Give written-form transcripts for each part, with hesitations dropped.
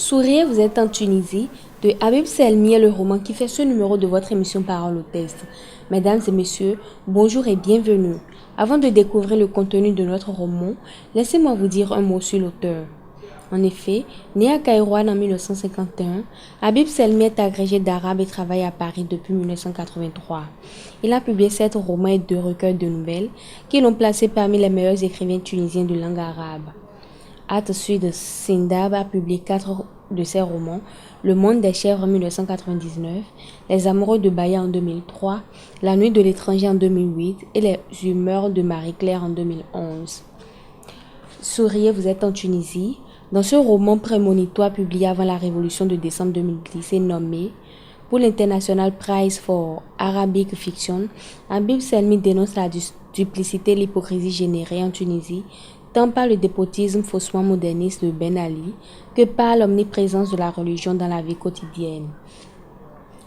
Souriez, vous êtes en Tunisie de Habib Selmi est le roman qui fait ce numéro de votre émission Parole au test. Mesdames et messieurs, bonjour et bienvenue. Avant de découvrir le contenu de notre roman, laissez-moi vous dire un mot sur l'auteur. En effet, né à Kairouan en 1951, Habib Selmi est agrégé d'arabe et travaille à Paris depuis 1983. Il a publié 7 romans et 2 recueils de nouvelles qui l'ont placé parmi les meilleurs écrivains tunisiens de langue arabe. At-Sud Sindab a publié 4 de ses romans, Le Monde des chèvres en 1999, Les Amoureux de Baïa en 2003, La Nuit de l'étranger en 2008 et Les Humeurs de Marie-Claire en 2011. Souriez, vous êtes en Tunisie. Dans ce roman prémonitoire publié avant la révolution de décembre 2010 et nommé pour l'International Prize for Arabic Fiction, Habib Selmi dénonce la duplicité et l'hypocrisie générée en Tunisie tant par le despotisme faussement moderniste de Ben Ali que par l'omniprésence de la religion dans la vie quotidienne.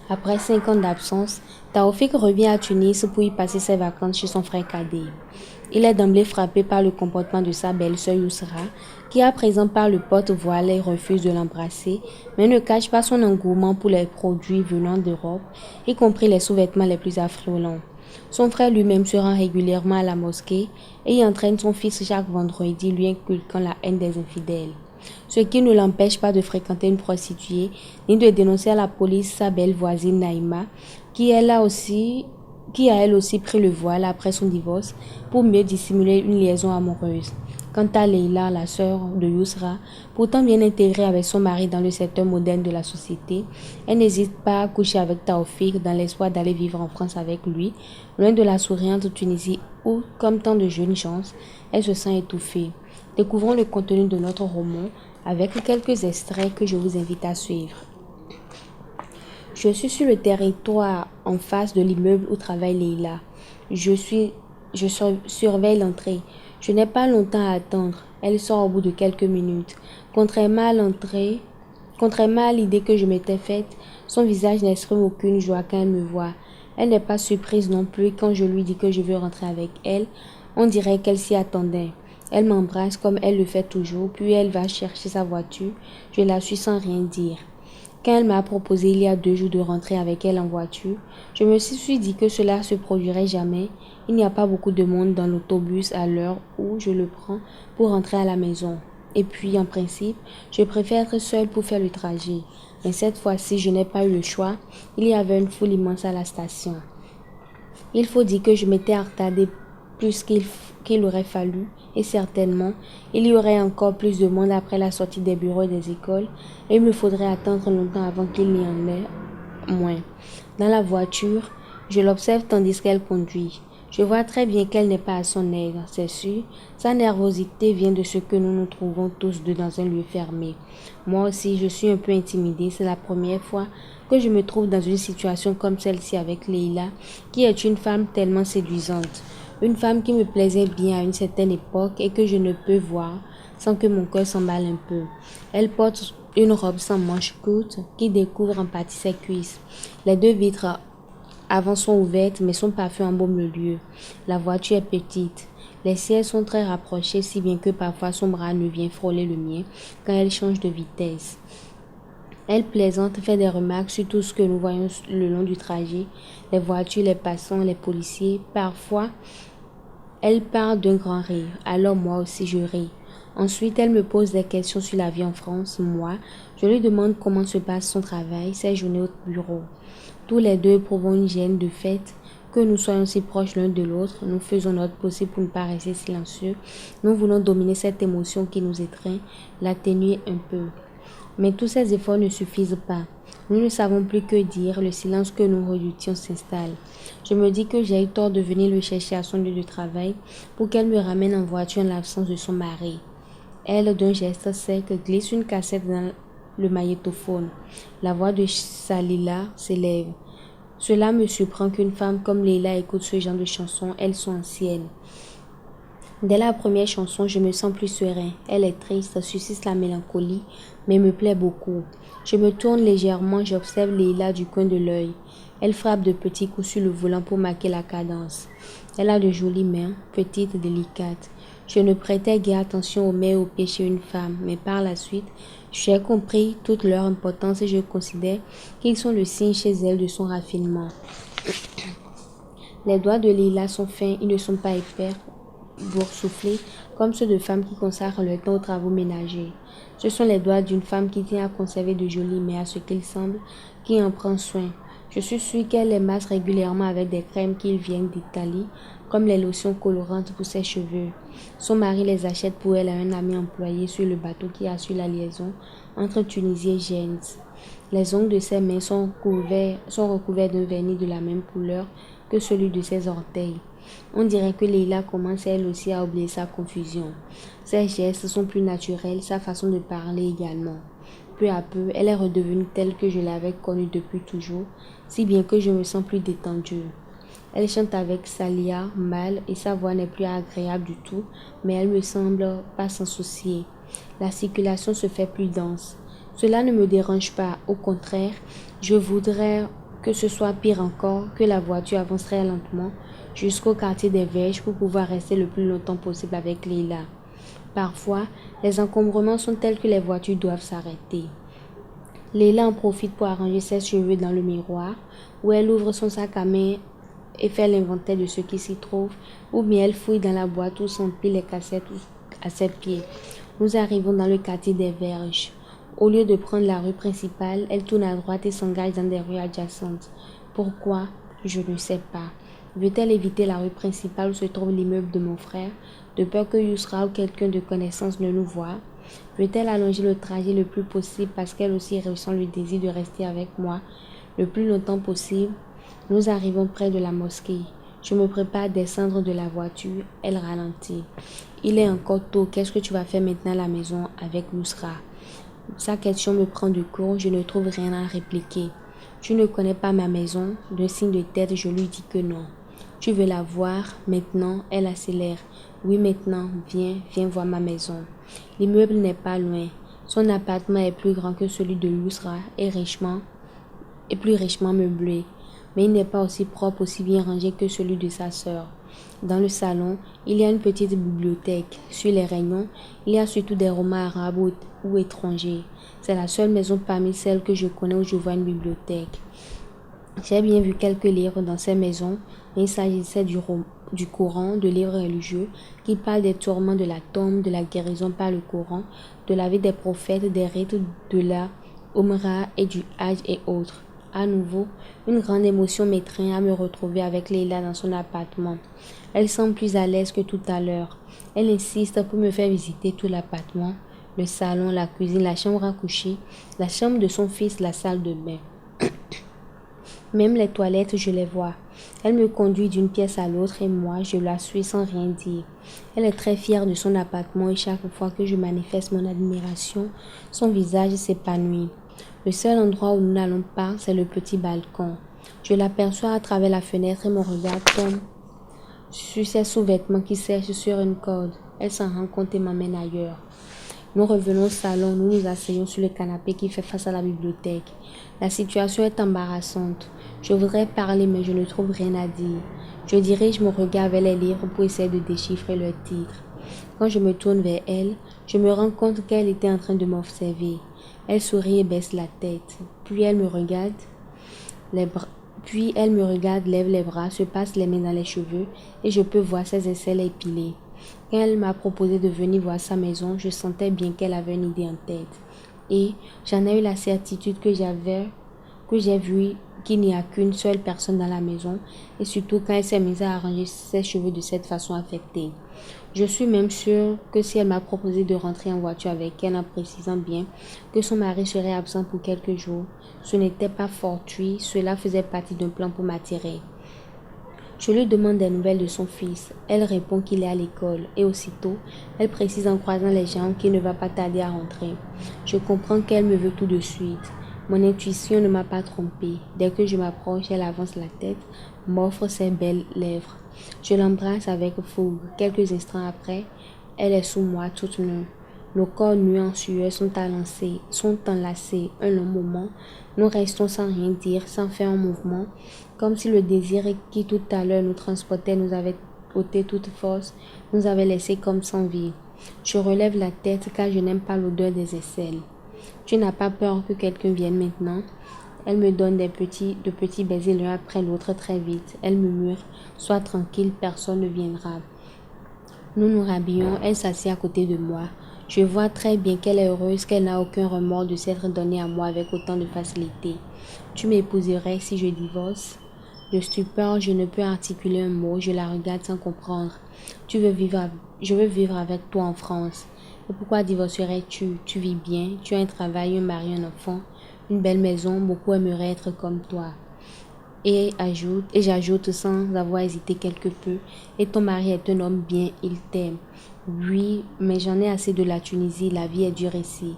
Après 5 ans d'absence, Taoufik revient à Tunis pour y passer ses vacances chez son frère cadet. Il est d'emblée frappé par le comportement de sa belle-sœur Yousra, qui à présent par le porte-voile et refuse de l'embrasser, mais ne cache pas son engouement pour les produits venant d'Europe, y compris les sous-vêtements les plus affriolants. Son frère lui-même se rend régulièrement à la mosquée et y entraîne son fils chaque vendredi, lui inculquant la haine des infidèles. Ce qui ne l'empêche pas de fréquenter une prostituée, ni de dénoncer à la police sa belle voisine Naïma, qui a elle aussi pris le voile après son divorce pour mieux dissimuler une liaison amoureuse. Quant à Leila, la sœur de Yousra, pourtant bien intégrée avec son mari dans le secteur moderne de la société, elle n'hésite pas à coucher avec Taoufik dans l'espoir d'aller vivre en France avec lui, loin de la souriante Tunisie où, comme tant de jeunes gens, elle se sent étouffée. Découvrons le contenu de notre roman avec quelques extraits que je vous invite à suivre. Je suis sur le territoire en face de l'immeuble où travaille Leila. Je surveille l'entrée. Je n'ai pas longtemps à attendre. Elle sort au bout de quelques minutes. Contrairement à l'idée que je m'étais faite, son visage n'exprime aucune joie quand elle me voit. Elle n'est pas surprise non plus quand je lui dis que je veux rentrer avec elle. On dirait qu'elle s'y attendait. Elle m'embrasse comme elle le fait toujours, puis elle va chercher sa voiture. Je la suis sans rien dire. Quand elle m'a proposé il y a 2 jours de rentrer avec elle en voiture, je me suis dit que cela se produirait jamais. Il n'y a pas beaucoup de monde dans l'autobus à l'heure où je le prends pour rentrer à la maison. Et puis, en principe, je préfère être seule pour faire le trajet. Mais cette fois-ci, je n'ai pas eu le choix. Il y avait une foule immense à la station. Il faut dire que je m'étais retardée plus qu'il aurait fallu, et certainement, il y aurait encore plus de monde après la sortie des bureaux et des écoles, et il me faudrait attendre longtemps avant qu'il n'y en ait moins. Dans la voiture, je l'observe tandis qu'elle conduit. Je vois très bien qu'elle n'est pas à son aise, c'est sûr. Sa nervosité vient de ce que nous nous trouvons tous deux dans un lieu fermé. Moi aussi, je suis un peu intimidée. C'est la première fois que je me trouve dans une situation comme celle-ci avec Leila, qui est une femme tellement séduisante. Une femme qui me plaisait bien à une certaine époque et que je ne peux voir sans que mon cœur s'emballe un peu. Elle porte une robe sans manches courtes qui découvre en partie ses cuisses. Les 2 vitres avant sont ouvertes, mais son parfum embaume le lieu. La voiture est petite. Les sièges sont très rapprochés, si bien que parfois son bras ne vient frôler le mien quand elle change de vitesse. Elle plaisante, fait des remarques sur tout ce que nous voyons le long du trajet, les voitures, les passants, les policiers. Parfois, elle part d'un grand rire, alors moi aussi je ris. Ensuite, elle me pose des questions sur la vie en France. Moi, je lui demande comment se passe son travail, ses journées au bureau. Tous les deux éprouvons une gêne de fait que nous soyons si proches l'un de l'autre. Nous faisons notre possible pour ne pas rester silencieux. Nous voulons dominer cette émotion qui nous étreint, l'atténuer un peu. Mais tous ces efforts ne suffisent pas. Nous ne savons plus que dire, le silence que nous redoutions s'installe. Je me dis que j'ai eu tort de venir le chercher à son lieu de travail pour qu'elle me ramène en voiture en l'absence de son mari. Elle, d'un geste sec, glisse une cassette dans le magnétophone. La voix de Salila s'élève. Cela me surprend qu'une femme comme Leila écoute ce genre de chansons, elles sont anciennes. Dès la première chanson, je me sens plus serein. Elle est triste, suscite la mélancolie, mais me plaît beaucoup. Je me tourne légèrement, j'observe Leila du coin de l'œil. Elle frappe de petits coups sur le volant pour marquer la cadence. Elle a de jolies mains, petites et délicates. Je ne prêtais guère attention aux mains et aux pieds chez une femme, mais par la suite, j'ai compris toute leur importance et je considère qu'ils sont le signe chez elle de son raffinement. Les doigts de Leila sont fins, ils ne sont pas épais, boursouflés, comme ceux de femmes qui consacrent leur temps aux travaux ménagers. Ce sont les doigts d'une femme qui tient à conserver de jolies mains à ce qu'il semble, qui en prend soin. Je suis sûre qu'elle les masse régulièrement avec des crèmes qu'ils viennent d'Italie, comme les lotions colorantes pour ses cheveux. Son mari les achète pour elle à un ami employé sur le bateau qui assure la liaison entre Tunisie et Gênes. Les ongles de ses mains sont recouverts d'un vernis de la même couleur que celui de ses orteils. On dirait que Leila commence elle aussi à oublier sa confusion. Ses gestes sont plus naturels, sa façon de parler également. Peu à peu, elle est redevenue telle que je l'avais connue depuis toujours, si bien que je me sens plus détendue. Elle chante avec Salia mal et sa voix n'est plus agréable du tout, mais elle me semble pas s'en soucier. La circulation se fait plus dense. Cela ne me dérange pas, au contraire, je voudrais que ce soit pire encore, que la voiture avance très lentement jusqu'au quartier des Verges pour pouvoir rester le plus longtemps possible avec Leila. Parfois, les encombrements sont tels que les voitures doivent s'arrêter. Leila en profite pour arranger ses cheveux dans le miroir, où elle ouvre son sac à main et fait l'inventaire de ce qui s'y trouve, ou bien elle fouille dans la boîte où s'empilent les cassettes à ses pieds. Nous arrivons dans le quartier des Verges. Au lieu de prendre la rue principale, elle tourne à droite et s'engage dans des rues adjacentes. Pourquoi? Je ne sais pas. Veut-elle éviter la rue principale où se trouve l'immeuble de mon frère, de peur que Yousra ou quelqu'un de connaissance ne nous voie? Veut-elle allonger le trajet le plus possible parce qu'elle aussi ressent le désir de rester avec moi le plus longtemps possible? Nous arrivons près de la mosquée. Je me prépare à descendre de la voiture. Elle ralentit. Il est encore tôt. Qu'est-ce que tu vas faire maintenant à la maison avec Yousra? Sa question me prend de court. Je ne trouve rien à répliquer. Tu ne connais pas ma maison? D'un signe de tête, je lui dis que non. Tu veux la voir? Maintenant, elle accélère. Oui, maintenant, viens voir ma maison. L'immeuble n'est pas loin. Son appartement est plus grand que celui de Yousra et plus richement meublé. Mais il n'est pas aussi propre, aussi bien rangé que celui de sa sœur. Dans le salon, il y a une petite bibliothèque. Sur les rayons, il y a surtout des romans arabes ou étrangers. C'est la seule maison parmi celles que je connais où je vois une bibliothèque. J'ai bien vu quelques livres dans ces maisons, mais il s'agissait du Coran, de livres religieux qui parlent des tourments de la tombe, de la guérison par le Coran, de la vie des prophètes, des rites de la Umrah et du Hajj et autres. À nouveau, une grande émotion m'étreint à me retrouver avec Leila dans son appartement. Elle semble plus à l'aise que tout à l'heure. Elle insiste pour me faire visiter tout l'appartement, le salon, la cuisine, la chambre à coucher, la chambre de son fils, la salle de bain. Même les toilettes, je les vois. Elle me conduit d'une pièce à l'autre et moi, je la suis sans rien dire. Elle est très fière de son appartement et chaque fois que je manifeste mon admiration, son visage s'épanouit. Le seul endroit où nous n'allons pas, c'est le petit balcon. Je l'aperçois à travers la fenêtre et mon regard tombe sur ses sous-vêtements qui sèchent sur une corde. Elle s'en rend compte et m'emmène ailleurs. Nous revenons au salon, nous nous asseyons sur le canapé qui fait face à la bibliothèque. La situation est embarrassante. Je voudrais parler mais je ne trouve rien à dire. Je dirige mon regard vers les livres pour essayer de déchiffrer leurs titres. Quand je me tourne vers elle, je me rends compte qu'elle était en train de m'observer. Elle sourit et baisse la tête. Puis elle me regarde, lève les bras, se passe les mains dans les cheveux et je peux voir ses aisselles épilées. Quand elle m'a proposé de venir voir sa maison, je sentais bien qu'elle avait une idée en tête. Et j'en ai eu la certitude que j'ai vu qu'il n'y a qu'une seule personne dans la maison, et surtout quand elle s'est mise à arranger ses cheveux de cette façon affectée. Je suis même sûre que si elle m'a proposé de rentrer en voiture avec elle en précisant bien que son mari serait absent pour quelques jours, ce n'était pas fortuit, cela faisait partie d'un plan pour m'attirer. Je lui demande des nouvelles de son fils. Elle répond qu'il est à l'école et aussitôt, elle précise en croisant les jambes qu'il ne va pas tarder à rentrer. Je comprends qu'elle me veut tout de suite. Mon intuition ne m'a pas trompée. Dès que je m'approche, elle avance la tête, m'offre ses belles lèvres. Je l'embrasse avec fougue. Quelques instants après, elle est sous moi toute nue. Nos corps nus en sueur sont enlacés un long moment. Nous restons sans rien dire, sans faire un mouvement, comme si le désir qui tout à l'heure nous transportait nous avait ôté toute force, nous avait laissé comme sans vie. Je relève la tête car je n'aime pas l'odeur des aisselles. Tu n'as pas peur que quelqu'un vienne maintenant? Elle me donne de petits baisers l'un après l'autre très vite. Elle murmure, sois tranquille, personne ne viendra. Nous nous rhabillons, elle s'assied à côté de moi. Je vois très bien qu'elle est heureuse, qu'elle n'a aucun remords de s'être donnée à moi avec autant de facilité. Tu m'épouserais si je divorce? De stupeur, je ne peux articuler un mot, je la regarde sans comprendre. Je veux vivre avec toi en France. Et pourquoi divorcerais-tu? Tu vis bien, tu as un travail, un mari, un enfant, une belle maison, beaucoup aimeraient être comme toi. Et j'ajoute sans avoir hésité quelque peu, et ton mari est un homme bien, il t'aime. Oui, mais j'en ai assez de la Tunisie, la vie est dure ici.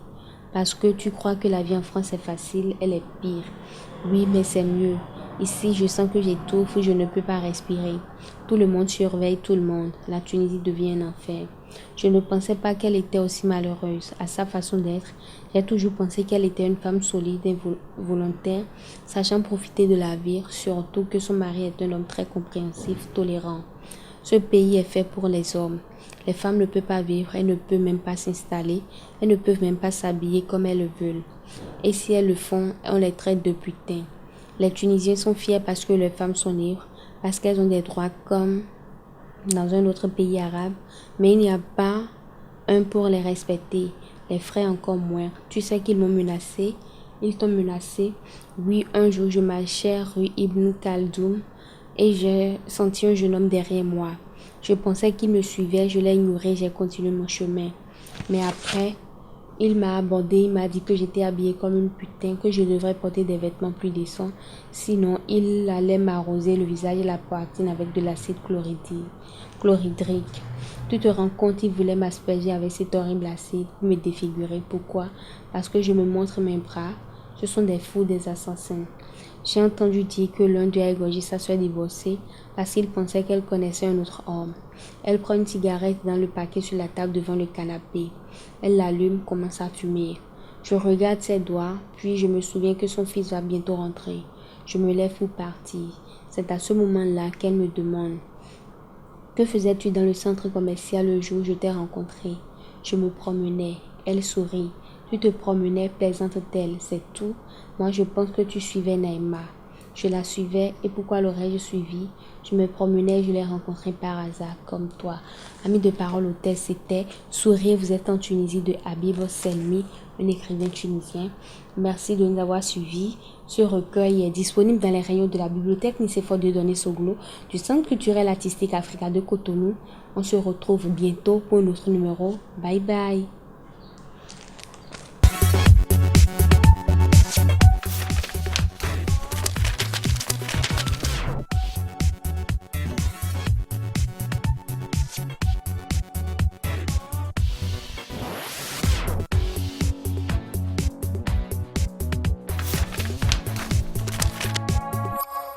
Parce que tu crois que la vie en France est facile, elle est pire. Oui, mais c'est mieux. Ici, je sens que j'étouffe, je ne peux pas respirer. Tout le monde surveille tout le monde. La Tunisie devient un enfer. Je ne pensais pas qu'elle était aussi malheureuse. À sa façon d'être, j'ai toujours pensé qu'elle était une femme solide et volontaire, sachant profiter de la vie, surtout que son mari est un homme très compréhensif, tolérant. Ce pays est fait pour les hommes. Les femmes ne peuvent pas vivre, elles ne peuvent même pas s'installer, elles ne peuvent même pas s'habiller comme elles le veulent. Et si elles le font, on les traite de putains. Les Tunisiens sont fiers parce que leurs femmes sont libres, parce qu'elles ont des droits comme dans un autre pays arabe, mais il n'y a pas un pour les respecter. Les frères encore moins. Tu sais qu'ils m'ont menacé. Ils t'ont menacé. Oui, un jour je marchais rue Ibn Khaldoum et j'ai senti un jeune homme derrière moi. Je pensais qu'il me suivait, je l'ai ignoré, j'ai continué mon chemin. Mais après, il m'a abordé, il m'a dit que j'étais habillée comme une putain, que je devrais porter des vêtements plus décents. Sinon, il allait m'arroser le visage et la poitrine avec de l'acide chlorhydrique. Tu te rends compte, il voulait m'asperger avec cet horrible acide pour me défigurer. Pourquoi? Parce que je me montre mes bras. Ce sont des fous, des assassins. J'ai entendu dire que l'un d'eux a égorgé sa soeur divorcée parce qu'il pensait qu'elle connaissait un autre homme. Elle prend une cigarette dans le paquet sur la table devant le canapé. Elle l'allume, commence à fumer. Je regarde ses doigts, puis je me souviens que son fils va bientôt rentrer. Je me lève pour partir. C'est à ce moment-là qu'elle me demande: que faisais-tu dans le centre commercial le jour où je t'ai rencontré? Je me promenais. Elle sourit. Tu te promenais, plaisante-t-elle, c'est tout. Moi, je pense que tu suivais Naïma. Je la suivais, et pourquoi l'aurais-je suivie? Je me promenais et je l'ai rencontrée par hasard, comme toi. Ami de parole hôtel, c'était Sourire, vous êtes en Tunisie de Habib Selmi, un écrivain tunisien. Merci de nous avoir suivis. Ce recueil est disponible dans les rayons de la bibliothèque Nicéphore Dieudonné Soglo du Centre culturel artistique Africa de Cotonou. On se retrouve bientôt pour un autre numéro. Bye bye.